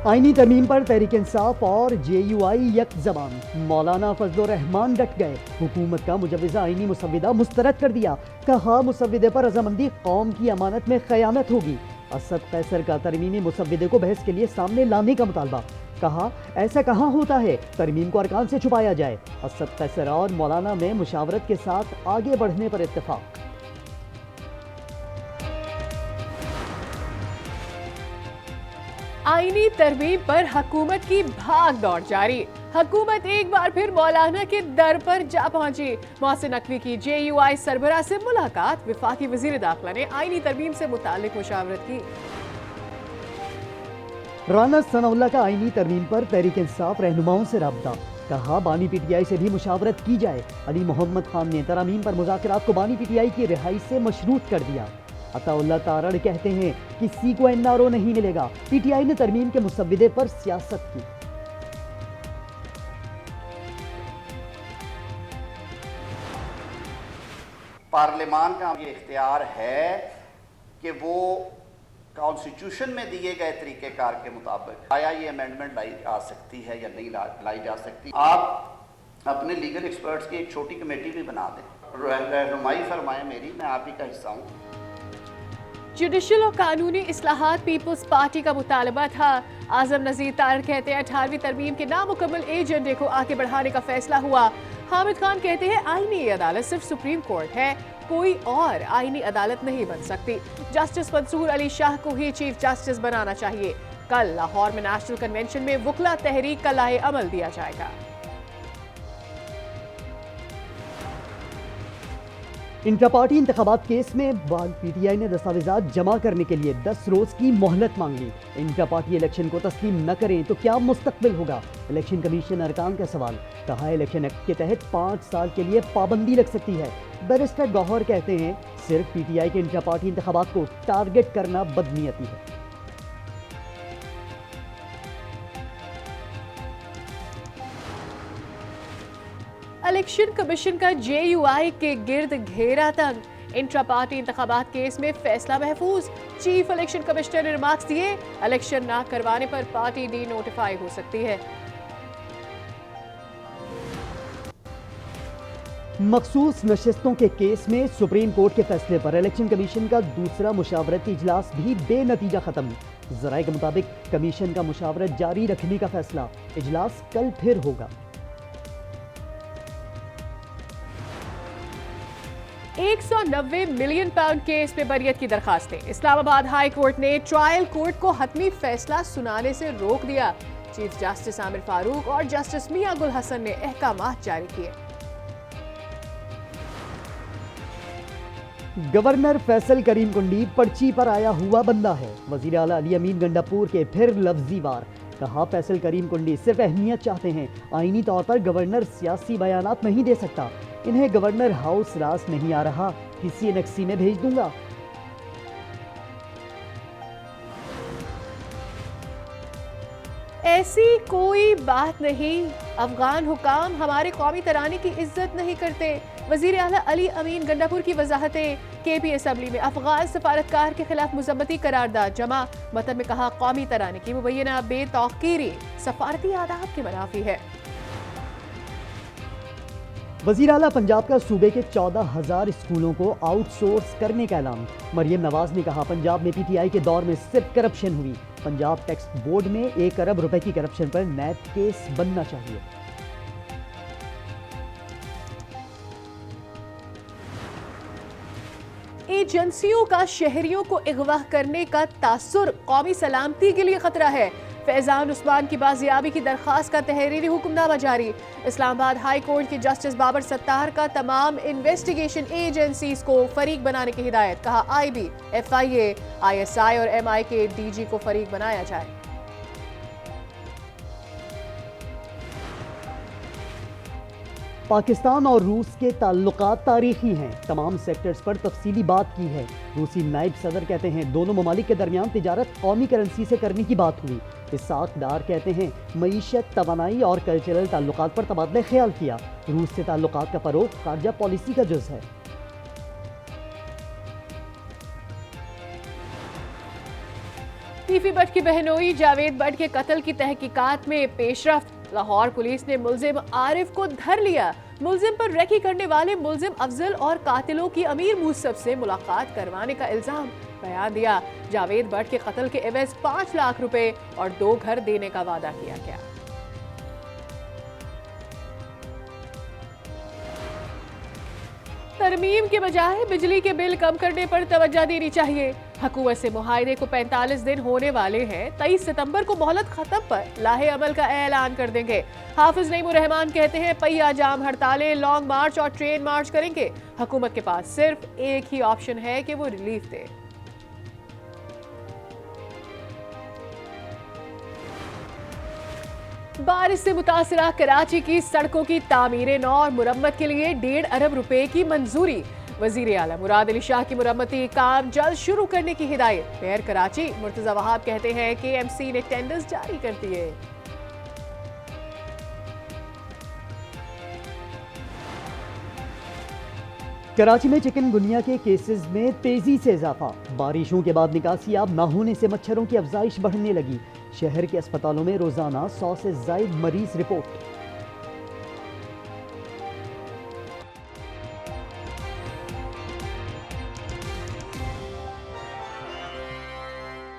आईनी तरमीम पर तहरीक इंसाफ और JUI यक जबान। मौलाना फजलुर रहमान डट गए, हुकूमत का मुजव्विज़ा आईनी मुसव्विदा मुस्तरद कर दिया। कहा मुसव्विदे पर रजामंदी कौम की अमानत में खयानत होगी। असद कैसर का तरमीमी मुसव्विदे को बहस के लिए सामने लाने का मुतालबा। कहा ऐसा कहाँ होता है, तरमीम को अरकान से छुपाया जाए। असद कैसर और मौलाना में मुशावरत के साथ आगे बढ़ने पर इत्तेफाक। आईनी तरमीम पर हुकूमत की भाग दौड़ जारी। हुकूमत एक बार फिर मौलाना के दर पर जा पहुंची। मोहसिन नकवी की JUI सरबराह से मुलाकात। वफाकी वजीर दाखिला ने आईनी तरमीम से मुताल्लिक मुशावरत की। राना सनाउल्लाह का आईनी तरमीम पर तहरीक इंसाफ रहनुमाओं से राब्ता। कहा बानी PTI से भी मुशावरत की जाए। अली मोहम्मद खान ने तरामीम पर मुज़ाकरात को बानी PTI की रिहाई से मशरूत कर दिया। अताउल्लाह तारड़ कहते हैं किसी को NRO नहीं मिलेगा। PTI ने तरमीम के मुसव्विदे पर सियासत की। पार्लियामान का ये इख्तियार है कि वो कॉन्स्टिट्यूशन में दिए गए तरीक़ेकार के मुताबिक आया ये अमेंडमेंट लाई जा सकती है या नहीं लाई जा सकती। आप अपने लीगल एक्सपर्ट्स की एक छोटी कमेटी भी बना दें, रहनुमाई फरमाएं मेरी, मैं आप ही का हिस्सा हूँ। जुडिशल और कानूनी इस्लाहात पीपल्स पार्टी का मुतालबा था। आजम नजीर तारड़ कहते हैं 18वीं तरमीम के नामुकम्मल एजेंडे को आगे बढ़ाने का फैसला हुआ। हामिद खान कहते हैं आईनी अदालत सिर्फ सुप्रीम कोर्ट है, कोई और आईनी अदालत नहीं बन सकती। जस्टिस मंसूर अली शाह को ही चीफ जस्टिस बनाना चाहिए। कल लाहौर में नेशनल कन्वेंशन में वुकला तहरीक का लाए अमल दिया जाएगा। इंट्रा पार्टी इंतखाबात केस में PTI ने दस्तावेजात जमा करने के लिए 10 रोज की मोहलत मांग ली। इंट्रा पार्टी इलेक्शन को तस्लीम न करें तो क्या मुस्तकबिल होगा, इलेक्शन कमीशन अरकान का सवाल। कहा इलेक्शन एक्ट के तहत 5 साल के लिए पाबंदी लग सकती है। बैरिस्टर गौहर कहते हैं सिर्फ PTI के इंट्रा पार्टी इंतखाबात को टारगेट करना बदनीयती है। इलेक्शन कमीशन का JUI के गिर्द घेरा तंग। इंट्रा पार्टी इंतखाबात केस में फैसला महफूज। चीफ इलेक्शन कमिश्नर ने रिमार्क्स दिए, इलेक्शन ना करवाने पर पार्टी डी नोटिफाई हो सकती है। मखसूस नशिस्तों के केस में सुप्रीम कोर्ट के फैसले पर इलेक्शन कमीशन का दूसरा मुशावरती इजलास भी बेनतीजा खत्म। जराये के मुताबिक कमीशन का मुशावरत जारी रखने का फैसला। इजलास कल फिर होगा। 190 मिलियन पाउंड केस पे बरियत की दरखास्तें। इस्लामाबाद हाई कोर्ट ने ट्रायल कोर्ट को हतमी फैसला सुनाने से रोक दिया। चीफ जस्टिस आमिर फारूक और जस्टिस मियां गुल हसन ने अहकामात जारी किए। गवर्नर फैसल करीम कुंडी पर्ची पर आया हुआ बंदा है। वजीर आला अली अमीन गंडापुर के फिर लफ्जी वार। कहा फैसल करीम कुंडी सिर्फ अहमियत चाहते हैं, आईनी तौर पर गवर्नर सियासी बयानात नहीं दे सकता। इन्हें गवर्नर हाउस रास नहीं आ रहा, किसी नक्सी में भेज दूंगा। ऐसी कोई बात नहीं, अफगान हुकाम हमारे कौमी तराने की इज्जत नहीं करते। वजीर आला अली अमीन गंडापुर की वजाहतें। KP असम्बली में अफगान सफारतकार के खिलाफ मुज़म्मती करारदाद जमा। मतलब में कहा कौमी तराने की मुबैना बेतौकीरी सफारती आदाब के मुनाफी है। वजीर आला पंजाब का सूबे के 14,000 स्कूलों को आउटसोर्स करने का ऐलान। मरियम नवाज ने कहा पंजाब में PTI के दौर में सिर्फ करप्शन हुई। पंजाब टेक्स्ट बोर्ड में 1 अरब रुपए की करप्शन पर नैब केस बनना चाहिए। एजेंसियों का शहरियों को अगवा करने का तासुर कौमी सलामती के लिए खतरा है। फैजान उस्मान की बाजियाबी की दरखास्त का तहरीरी हुक्मनामा जारी। इस्लामाबाद हाई कोर्ट के जस्टिस बाबर सत्तार का तमाम इन्वेस्टिगेशन एजेंसीज को फरीक बनाने की हिदायत। कहा IB, FIA, ISI और MI के DG को फरीक बनाया जाए। पाकिस्तान और रूस के ताल्लुकात तारीखी हैं। तमाम सेक्टर्स पर तफसीली बात की है। रूसी नायब सदर कहते हैं दोनों ममालिक के दरमियान तिजारत कौमी करेंसी से करने की बात हुई। इसाक डार कहते हैं मईशत, तवानाई और कल्चरल ताल्लुकात पर तबादला ख्याल किया। रूस से ताल्लुकात का फरोग खारजा पॉलिसी का जुज़ है। टीफी भट्ट की बहनोई जावेद भट्ट के कत्ल की तहकीकात में पेशरफ्त। लाहौर पुलिस ने मुलजिम आरिफ को धर लिया। मुलजिम पर रेकी करने वाले मुलजिम अफजल और कातिलों की अमीर मूसफ से मुलाकात करवाने का इल्जाम। बयान दिया, जावेद भट्ट के कत्ल के एवज 5 लाख रुपए और 2 घर देने का वादा किया गया। तरमीम के बजाय बिजली के बिल कम करने पर तवज्जो देनी चाहिए। हुकूमत से मुआहदे को 45 दिन होने वाले हैं। 23 सितंबर को मोहलत खत्म पर लाहे अमल का ऐलान कर देंगे। हाफिज नईमुर रहमान कहते हैं पहिया जाम हड़तालें, लॉन्ग मार्च और ट्रेन मार्च करेंगे। हुकूमत के पास सिर्फ एक ही ऑप्शन है कि वो रिलीफ दे। बारिश से मुतासरा कराची की सड़कों की तामीर नौ और मुरम्मत के लिए 1.5 अरब रुपए की मंजूरी। वजीर आला मुराद अली शाह की मुरम्मती काम जल्द शुरू करने की हिदायत। मेयर कराची मुर्तजा वहाब कहते हैं कि एमसी ने टेंडर्स जारी कर दिए। कराची में चिकनगुनिया के केसेस में तेजी से इजाफा। बारिशों के बाद निकासियाब न होने से मच्छरों की अफजाइश बढ़ने लगी। शहर के अस्पतालों में रोजाना 100 से ज्यादा मरीज रिपोर्ट।